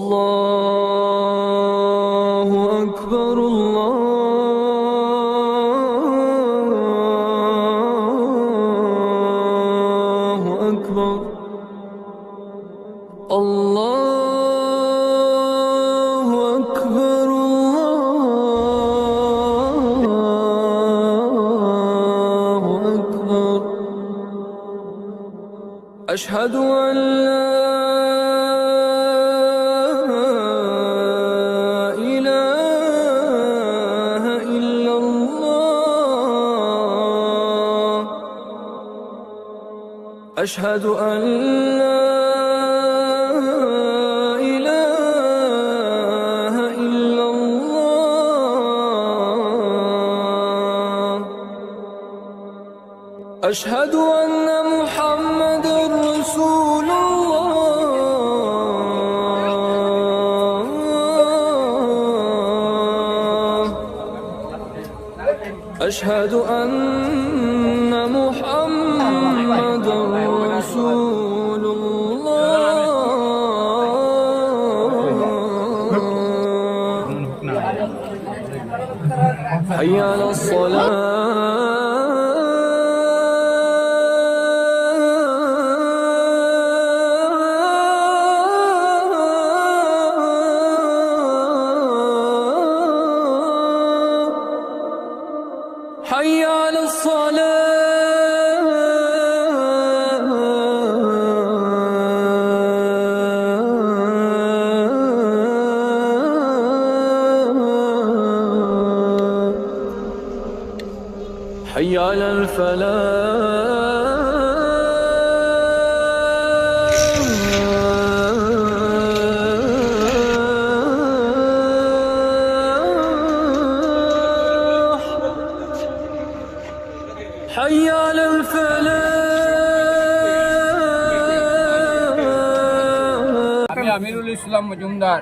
الله أكبر الله أكبر الله أكبر الله أكبر أشهد أن لا إله إلا الله أشهد أن لا إله إلا الله أشهد أن محمد رسول الله أشهد أن محمد رسول الله حي على الصلاة حي على الصلاة حي على الفلاح حي على الفلاح আমি আমিরুল ইসলাম মজুমদার।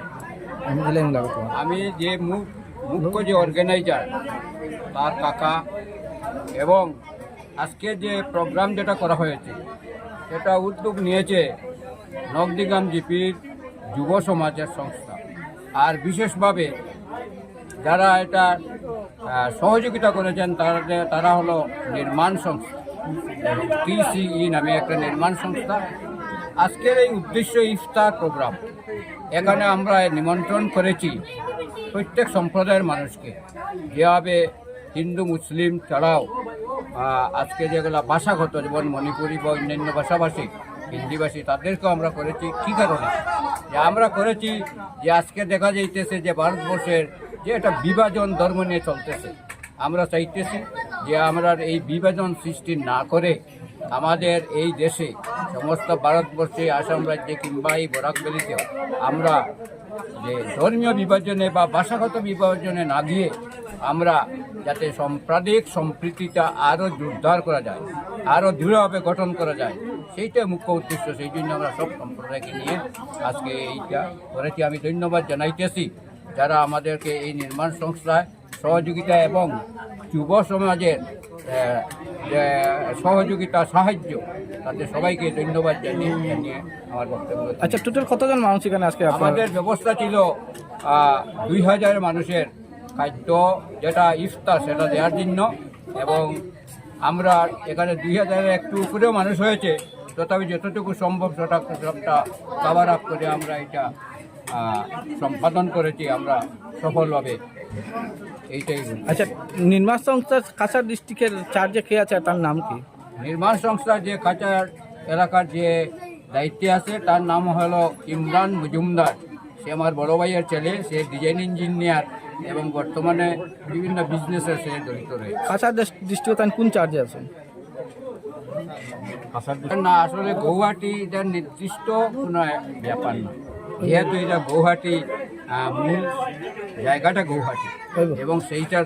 আমি যে মুখ্য যে অর্গানাইজার তার কাকা, এবং আজকে যে প্রোগ্রাম যেটা করা হয়েছে সেটা উদ্যোগ নিয়েছে নকদিগাম জিপির যুব সমাজের সংস্থা। আর বিশেষভাবে যারা এটা সহযোগিতা করেছেন তারা হলো নির্মাণ সংস্থা, TCE নামে একটা নির্মাণ সংস্থা। আজকের এই উদ্দেশ্য ইফতার প্রোগ্রাম, এখানে আমরা নিমন্ত্রণ করেছি প্রত্যেক সম্প্রদায়ের মানুষকে, যেভাবে হিন্দু মুসলিম ছাড়াও আজকে যেগুলো ভাষাগত, যেমন মণিপুরি বা অন্যান্য ভাষাভাষী, হিন্দিভাষী, তাদেরকেও আমরা করেছি। কী কারণে যে আমরা করেছি যে আজকে দেখা যাইতেছে যে ভারতবর্ষের যে একটা বিভাজন ধর্ম নিয়ে চলতেছে, আমরা চাইতেছি যে আমরা এই বিভাজন সৃষ্টি না করে আমাদের এই দেশে সমস্ত ভারতবর্ষে, আসাম রাজ্যে কিংবা এই বরাক ভ্যালিতেও আমরা যে ধর্মীয় বিভাজনে বা ভাষাগত বিভাজনে না গিয়ে আমরা যাতে সাম্প্রদায়িক সম্প্রীতিটা আরও জোরদার করা যায়, আরও দৃঢ়ভাবে গঠন করা যায়, সেইটাই মুখ্য উদ্দেশ্য। সেই জন্য আমরা সব সম্প্রদায়কে নিয়ে আজকে এইটা করেছি। আমি ধন্যবাদ জানাইতেছি যারা আমাদেরকে এই নির্মাণ সংস্থায় সহযোগিতা এবং যুব সমাজের সহযোগিতা, সাহায্য, তাদের সবাইকে ধন্যবাদ জানিয়ে আমার বক্তব্য। আচ্ছা, টোটাল কতজন মানুষ এখানে আজকে? আমাদের ব্যবস্থা ছিল 2000 মানুষের খাদ্য, যেটা ইফতার, সেটা দেওয়ার জন্য, এবং আমরা এখানে 2000-এর একটু উপরেও মানুষ হয়েছে, তথাপি যতটুকু সম্ভব সবটা কভার আপ করে আমরা এটা সম্পাদন করেছি আমরা সফলভাবে। এইটাই। আচ্ছা, নির্মাণ সংস্থা কাছাড় ডিস্ট্রিক্টের চার্জে কে আছে, তার নাম কি? নির্মাণ সংস্থা যে কাছাড় এলাকার যে দায়িত্বে আছে তার নাম হলো ইমরান মজুমদার। সে আমার বড় ভাইয়ের ছেলে, সে ডিজাইন ইঞ্জিনিয়ার এবং বর্তমানে বিভিন্ন বিজনেসের সে জড়িত রয়েছে। কাছাড় ডিস্ট্রিক্টে কোন চার্জে আছেন? না, আসলে গৌহাটি এটা নির্দিষ্ট কোনো ব্যাপার না, যেহেতু এটা গৌহাটি, মূল জায়গাটা গৌহাটি, এবং সেইটা